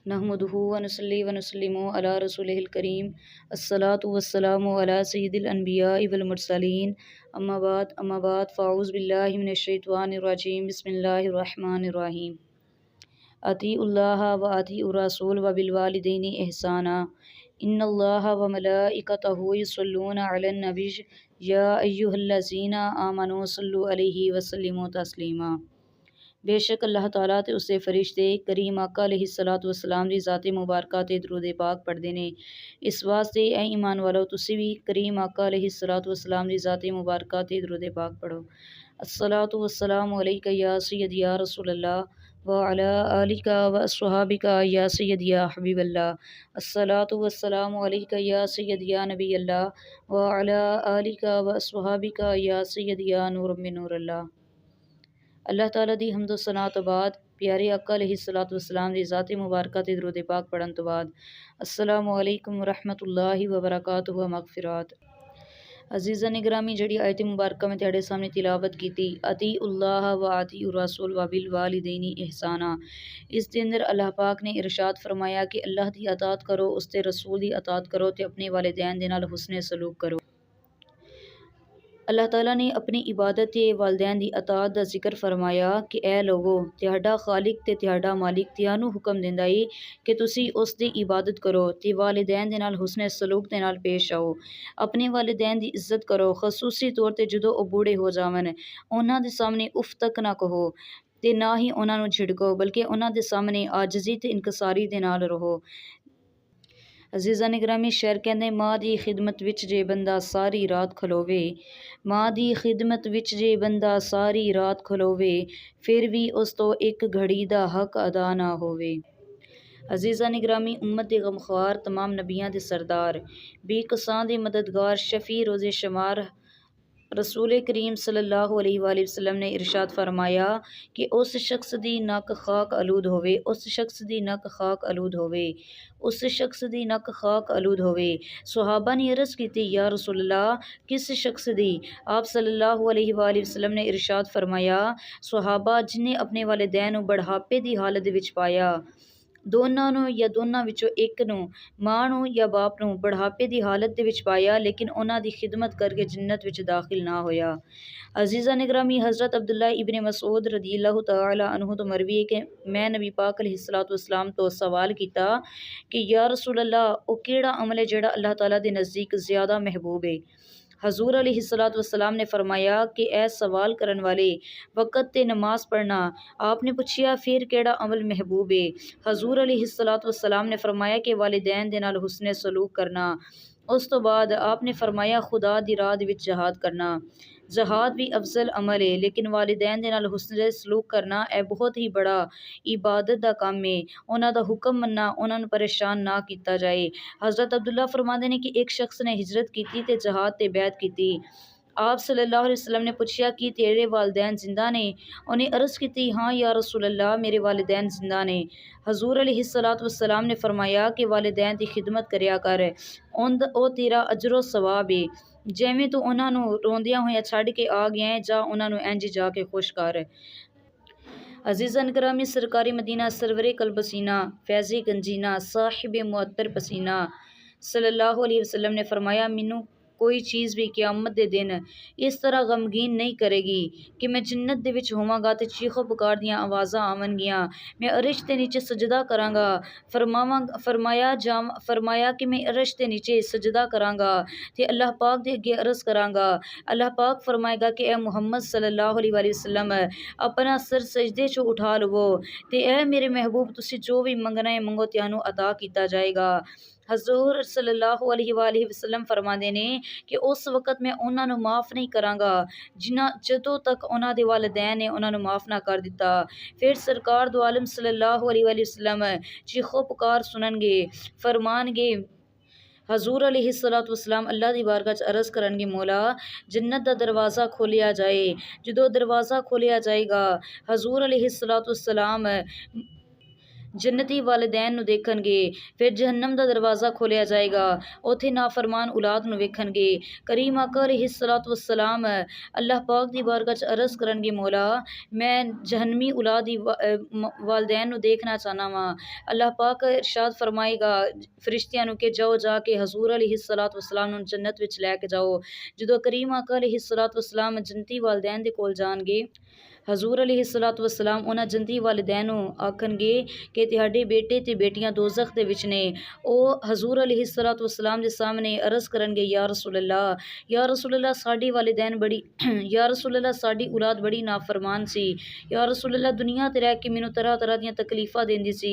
नहमदुहु व नुसल्ली व नुसल्लिमु अला रसूलिहिल करीम। अस्सलातु वस्सलामु अला सय्यिदिल अन्बियाइ वल मुरसलीन। अम्मा बाद फ़ाऊज़ु बिल्लाहि मिनश शैतानिर रजीम। बिस्मिल्लाहिर रहमानिर रहीम। अतीउल्लाह व अतीउर रसूल व बिल वालिदैनि इहसाना। इन्नल्लाह व मलाइकतहु युसल्लूना अलन नबी या अय्युहल्लज़ीना आमनू सल्लु अलैहि व सल्लिमु तस्लीमा। बेशक अल्लाह ताला ते उसके फरिश्ते करीम आका अलैहिस्सलातु वस्सलाम दी ज़ाते मुबारका ते दरूद पाक पढ़दे ने। इस वास्ते ऐ ईमान वालो तुसी भी करीम आका अलैहिस्सलातु वस्सलाम दी ज़ाते मुबारका ते दरूद पाक पढ़ो। अस्सलातु वस्सलामु अलैका या सय्यदी या रसूलल्लाह व अला आलिका व अस्हाबिका या सय्यदी या हबीबल्लाह। अस्सलातु वस्सलामु अलैका या सय्यदी या नबीयल्लाह व अला आलिका व अस्हाबिका या सय्यदी या नूर मिन नूरिल्लाह। अल्लाह ताला दी हम्दो सना तो बाद प्यारे आका अलैहिस्सलातु वस्सलाम दी ज़ाते मुबारका ते दरूद पाक पढ़न तो बाद अस्सलामु अलैकुम व रहमतुल्लाहि व बरकातुहु व मगफिरात। अजीज़ा ने ग्रामी जड़ी आयत मुबारक में तेरे सामने तिलावत की थी अतीउल्लाह व अतीउर रसूल व बिल वालिदैनि इहसाना। इस दिन अंदर अल्लाह पाक ने इरशाद फरमाया कि अल्लाह दी अतात करो, उसके रसूल दी अतात करो ते अपने वालिदैन दे नाल हुस्ने सलूक करो। अल्लाह ताला ने अपनी इबादत ते वालिदैन दी अतात दा जिक्र फरमाया कि ए लोगो तुहाडा खालिक ते तुहाडा मालिक तुहानू हुक्म दिंदा है कि तुसी उस दी इबादत करो ते वालिदैन दे नाल हुस्ने सलूक दे नाल पेश आओ। अपने वालिदैन दी इज्जत करो, खसूसी तौर ते जदों ओ बूढ़े हो जावन उन्हां दे सामने उफ तक ना कहो ते ना ही उन्हां नू झिड़को, बल्कि उन्हां दे सामने आजिज़ी ते इनकसारी दे नाल रहो। अजीज़ा ने ग्रामी शेर कहते माँ दी खिदमत विच जे बंदा सारी रात खलोवे, माँ दी खिदमत विच जे बंदा सारी रात खलोवे, फिर भी उस तो एक घड़ी दा हक अदा ना होवे। अजीज़ा ने ग्रामी उम्मत दे गमख्वार तमाम नबियां दे सरदार बेकसां दे मददगार शफ़ी रोज़े शुमार रसूल करीम सल्लल्लाहु अलैहि वसल्लम ने इरशाद फरमाया कि उस शख्स दी नक खाक आलूद होवे, उस शख्स दी नक खाक आलूद होवे, उस शख्स दी नक खाक आलूद होवे। सुहाबा ने अर्ज़ की या रसूलल्लाह किस शख्स दी? आप सल्लल्लाहु अलैहि वसल्लम ने इरशाद फरमाया सुहाबा जिन्हें अपने वालिदैन बढ़ापे दी हालत विच पाया, दोनों नू या दोनों विचों एक नू, माँ नू या बाप नू बढ़ापे दी हालत दे विच पाया लेकिन उन्हां दी खिदमत करके जन्नत विच दाखिल ना होया। अजीज़ा ने ग्रामी हज़रत अब्दुल्ला इब्ने मसूद रज़ियल्लाहु तआला अन्हु तो मरवी है कि मैं नबी पाक अलैहिस्सलातु वस्सलाम तो सवाल किया कि या रसूल अल्लाह ओ केड़ा अमल है जेड़ा अल्लाह ताला दे नज़दीक ज़्यादा महबूब है। हजूर अलैहिस्सलातु वस्सलाम ने फरमाया कि ए सवाल करन वाले वक़्त ते नमाज पढ़ना। आपने पूछिया फिर केड़ा अमल महबूब है? हजूर अलैहिस्सलातु वस्सलाम ने फरमाया कि वालिदैन दे नाल हुस्ने सलूक करना। उस तो बाद आपने फरमाया खुदा दी राह विच जहाद करना। जहाद भी अफजल अमल है लेकिन वालिदैन दे नाल हुस्ने सलूक करना ए बहुत ही बड़ा इबादत दा काम है। उन्हां दा हुक्म मन्ना, उन्हां नू परेशान ना किया जाए। हज़रत अब्दुल्ला फरमाते हैं कि एक शख्स ने हिजरत की ते जहाद ते बैत की। आप सल्लल्लाहु अलैहि वसल्लम ने पूछा कि तेरे वालिदैन जिंदा ने? उन्हें अर्ज़ की हाँ या रसूल अल्लाह मेरे वालिदैन जिंदा ने। हजूर अलैहिस्सलातु वस्सलाम ने फरमाया कि वालिदैन की खिदमत करया कर, ओ तेरा अजरो सवाब है। जिवें तू उन्हां नू रोंदियां होइया छड्ड के आ गया है जा उन्हां नू इंज जाके खुश कर। अजीज़न करामी सरकारी मदीना सरवरे कलबसीना फैज़े गंजीना साहिब मुअत्तर पसीना सल्लल्लाहु अलैहि वसल्लम ने फरमाया मैनू कोई चीज़ भी क़यामत दे दिन इस तरह गमगीन नहीं करेगी कि मैं जन्नत दे विच होवांगा ते चीखो पुकार दियां आवाज़ां आवनगियां, मैं अरश दे नीचे सजदा करांगा। फरमाया कि मैं अरश दे नीचे सजदा करांगा ते अल्लाह पाक दे अगे अर्ज़ करांगा। अल्लाह पाक फरमाएगा कि ए मुहम्मद सल्लल्लाहु अलैहि वसल्लम अपना सर सजदे चो उठा लवो ते ए मेरे महबूब तुसी जो भी मंगना है मंगो तुहानू अता किया जाएगा। हजूर सल्लल्लाहु अलैहि वसल्लम फरमाते ने कि उस वक़्त मैं उन्हां नू माफ़ नहीं करांगा जदों तक उन्हां दे वालिदैन ने उन्हां नू माफ़ ना कर दिता। फिर सरकार दो आलम सल्लल्लाहु अलैहि वसल्लम चीखो पुकार सुननगे, फरमानगे हजूर अलैहिस्सलातु वस्सलाम अल्लाह दी बारगाह च अर्ज़ करनगे मौला जन्नत दा दरवाज़ा खोलिया जाए। जदों दरवाज़ा खोलिया जाएगा हजूर अलैहिस्सलातु वस्सलाम जन्नती वालिदैन नूं देखणगे। फिर जहन्नम दा दरवाज़ा खोलिया जाएगा, उत्थे नाफरमान औलाद नूं वेखणगे। करीम आका अलैहिस्सलातु वस्सलाम अल्लाह पाक दी बारगाह च अर्ज़ करनगे, मौला मैं जहन्नमी औलाद दी वालिदैन नूं देखना चाहना वां। अल्लाह पाक इरशाद फरमाएगा फरिश्तियां नूं कि जाओ जाके हज़ूर अलैहिस्सलातु वस्सलाम नूं जन्नत विच लैके जाओ। जदों करीम आका अलैहिस्सलातु वस्सलाम जन्नती वालिदैन दे कोल जाणगे, हज़ूर अलैहिस्सलातु वस्सलाम उन्हां जन्नती वालिदैन नूं आखणगे कि तुहाडे बेटे ते बेटियां दोज़ख दे विच ने। ओ हज़ूर अलैहिस्सलातु वस्सलाम दे सामने अर्ज़ करनगे, या रसूल अल्लाह साडी वालिदैन बड़ी या रसूल अल्लाह साडी औलाद बड़ी नाफरमान सी। या रसूल अल्लाह दुनिया ते रह के मैनूं तरह तरह दीयां तकलीफ़ां देंदी सी।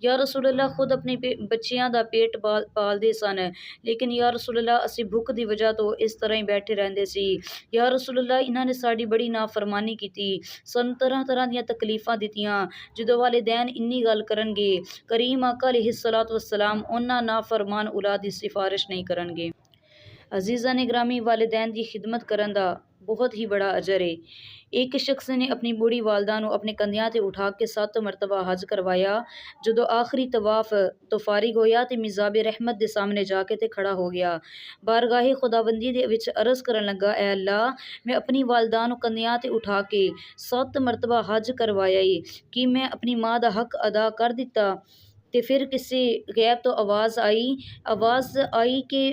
या रसूल अल्लाह खुद अपने बच्चियां दा पेट पालदे सन, लेकिन या रसूल अल्लाह असीं भुख दी वजह तो इस तरह ही बैठे रहिंदे सी। या रसूल अल्लाह इन्हां ने साडी बड़ी नाफरमानी कीती, सानूं तरह तरह दीयां तकलीफ़ां दित्तियां। जदों वालिदैन इन्नी गल करनगे, करीम आका अलैहिस्सलातु वस्सलाम उन्हां नाफरमान औलाद दी सिफारिश नहीं करनगे। अजीज़ा ने ग्रामी वालिदैन दी खिदमत करन दा बहुत ही बड़ा अजर है। एक शख्स ने अपनी बूढ़ी वालदा नूं अपने कंधियां ते उठा के 7 मरतबा हज करवाया। जदों आखिरी तवाफ तो फारिग होया ते मिज़ाब रहमत दे सामने जाके ते खड़ा हो गया। बारगाहे खुदाबंदी दे विच अर्ज़ करन लगा, ऐ अल्लाह मैं अपनी वालदा नूं कंधियां ते उठा के 7 मरतबा हज करवाया है, कि मैं अपनी माँ दा हक अदा कर दिता? ते फिर किसी गैब तो आवाज़ आई कि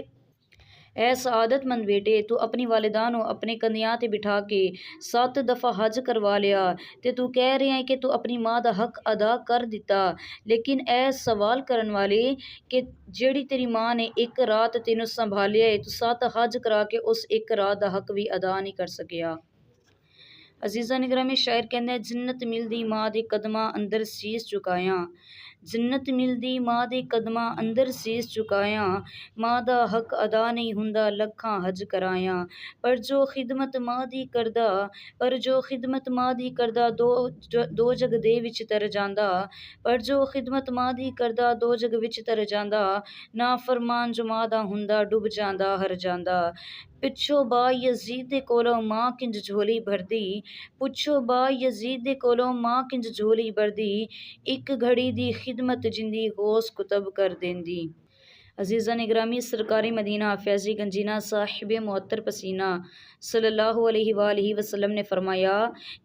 ऐ सआदतमंद बेटे, तू अपनी वालिदा नूं अपने कंधियां ते बिठा के 7 दफ़ा हज करवा लिया ते तू कह रहा है कि तू अपनी माँ दा हक अदा कर दिता। लेकिन ऐ सवाल करन वाले कि जेड़ी तेरी माँ ने एक रात तेनों संभालिया है, तू 7 हज करा के उस एक रात दा हक भी अदा नहीं कर सकिया। अजीज़ा ने गिरामी शायर कहंदा है, जन्नत मिलदी माँ दे कदमां अंदर सीस झुकाया। जन्नत मिलदी माँ दे कदमां अंदर सीस झुकाया, माँ दा हक अदा नहीं हुंदा लखां हज कराया। पर जो खिदमत माँ दी करदा दो जग दे विच तर जांदा। पर जो खिदमत माँ दी करदा दो जग विच तर जांदा, नाफरमान जो माँ दा हुंदा डुब जांदा हर जांदा। पिछो बा यजीद दे कोलों माँ किंज झोली भरदी, पुछो बा यजीद दे कोलों माँ किंज झोली भरदी, एक घड़ी दी खिदमत जिंदी गौस कुतब कर देंदी। अजीज़ा ने ग्रामी सरकारी मदीना फैज़ी गंजीना साहिब मुअत्तर पसीना सल्लल्लाहु अलैहि वसल्लम ने फरमाया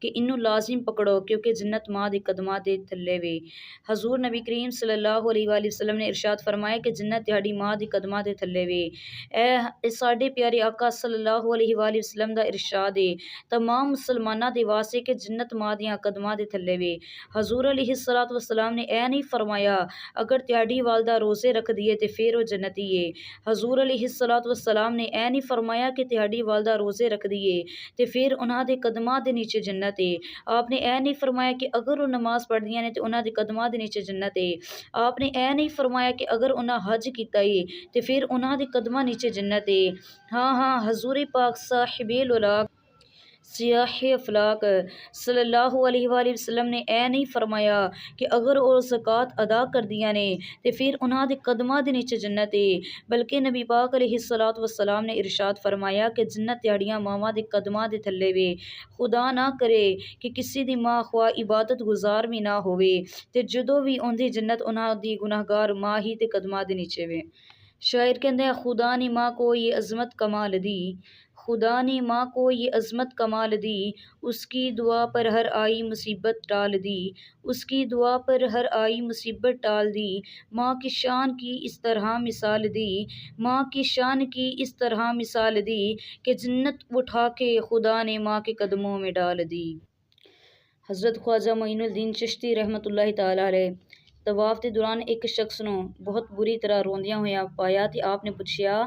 कि इन्नू लाजिम पकड़ो, क्योंकि जन्नत माँ दी कदमां दे थल्ले वे। हजूर नबी करीम सल्लल्लाहु अलैहि वसल्लम ने इरशाद फरमाया कि जन्नत तुहाडी माँ दी कदमां दे थल्ले वे। ए साडे प्यारे आका सल्लल्लाहु अलैहि वसल्लम दा इरशाद है तमाम मुसलमानां दे वास्ते कि जन्नत माँ दियां कदमां दे थल्ले वे। हजूर अलैहिस्सलातु वस्सलाम ने ऐ नहीं फरमाया अगर तुहाडी वालदा रोज़े रखदी है ते फिर वो जन्नती है। हजूर अलैहिस्सलातु वस्सलाम ने ऐ नहीं फरमाया कि तुहाडी वालदा रोज़े रखदी है ते फिर उन्हां दे कदमां दे नीचे जन्नत है। आपने ऐ नहीं फरमाया कि अगर वो नमाज पढ़दियां ने ते उन्हां दे कदमां दे नीचे जन्नत है। आपने ऐ नहीं फरमाया कि अगर उन्हां हज कीता है ते फिर उन्हां दे कदमां नीचे जन्नत है। हाँ हजूर पाक साहिबुल उलाक सियाहे अफलाक सल्लल्लाहु अलैहि वसल्लम ने ऐ नहीं फरमाया कि अगर वो ज़कात अदा कर दिया ने ते फिर उन्हां दे कदमां दे नीचे जन्नत है, बल्कि नबी पाक अलैहिस्सलातु वस्सलाम ने इरशाद फरमाया कि जन्नत तुहाड़ियां मावां दे कदमां दे थल्ले वे। खुदा ना करे कि किसी दी माँ ख्वा इबादत गुजार भी ना होवे ते जदों भी ओंदी जन्नत उन्हां दी गुनाहगार माँ ही ते कदमां दे नीचे वे। शायर कहते हैं, खुदा ने माँ को ये अज़मत कमाल दी, खुदा ने माँ को ये अज़मत कमाल दी, उसकी दुआ पर हर आई मुसीबत टाल दी, उसकी दुआ पर हर आई मुसीबत टाल दी। माँ की शान की इस तरह मिसाल दी, माँ की शान की इस तरह मिसाल दी कि जन्नत उठा के खुदा ने माँ के कदमों में डाल दी। हज़रत ख्वाजा मोइनुद्दीन चिश्ती रहमतुल्लाहि तआला अलैह तवाफ के दौरान एक शख्स नूं बहुत बुरी तरह रोंदियां होया पाया तो आपने पूछा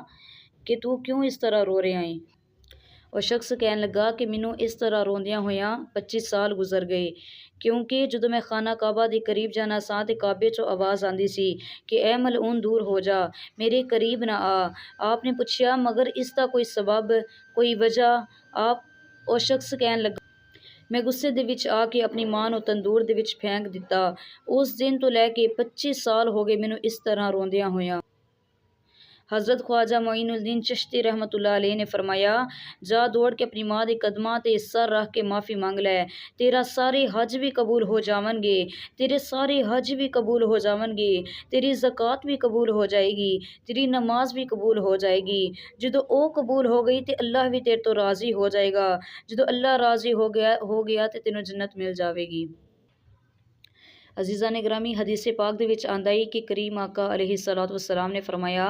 कि तू क्यों इस तरह रो रहा है। और शख्स कहन लगा कि मैनू इस तरह रोंदियां होया 25 साल गुजर गए, क्योंकि जदों मैं खाना काबा के करीब जाना सा ते काबे चो आवाज़ आती सी कि ए मलऊन दूर हो जा, मेरे करीब ना आ। आपने पूछा मगर इसका कोई सबब कोई वजह? आप और शख्स कहन लगा मैं गुस्से दे विच आके अपनी मां नूं तंदूर दे विच फेंक दिता। उस दिन तो लैके 25 साल हो गए मैनू इस तरह रोंदियां होया। हज़रत ख्वाजा मोइनुद्दीन चिश्ती रहमतुल्लाह अलैह ने फरमाया, जा दौड़ के अपनी माँ दे कदमां ते सर रख के माफ़ी मंग लै, तेरा सारे हज भी कबूल हो जावनगे, तेरे सारे हज भी कबूल हो जावनगे, तेरी ज़कात भी कबूल हो जाएगी, तेरी नमाज भी कबूल हो जाएगी। जो ओ कबूल हो गई तो अल्लाह भी तेरे तो राज़ी हो जाएगा, जो अल्लाह राज़ी हो गया तो तेनों जन्नत मिल जाएगी। अजीज़ा ने ग्रामी हदीस पाक दे विच आंदा है कि करीम आका अलैहिस्सलातु वस्सलाम ने फरमाया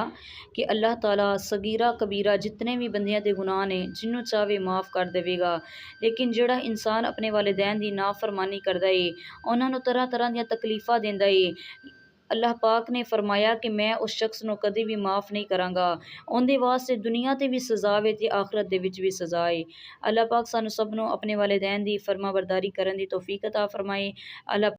कि अल्लाह ताला सगीरा कबीरा जितने भी बंदियां दे गुनाह ने जिन्हों चाहे माफ़ कर देवेगा, लेकिन जिहड़ा इंसान अपने वालिदैन दी नाफरमानी करदा है, उन्हां नूं तरह तरह दी तकलीफ़ां देंदा है, अल्लाह पाक ने फरमाया कि मैं उस शख्स को कभी भी माफ़ नहीं करांगा, उनके वास्ते दुनिया ते भी सज़ा है ते आखरत दे विच भी सज़ा है। अल्लाह पाक सानू सबनों अपने वालिदैन दी फरमा बरदारी करन दी तौफीक अता फरमाए। अल्लाह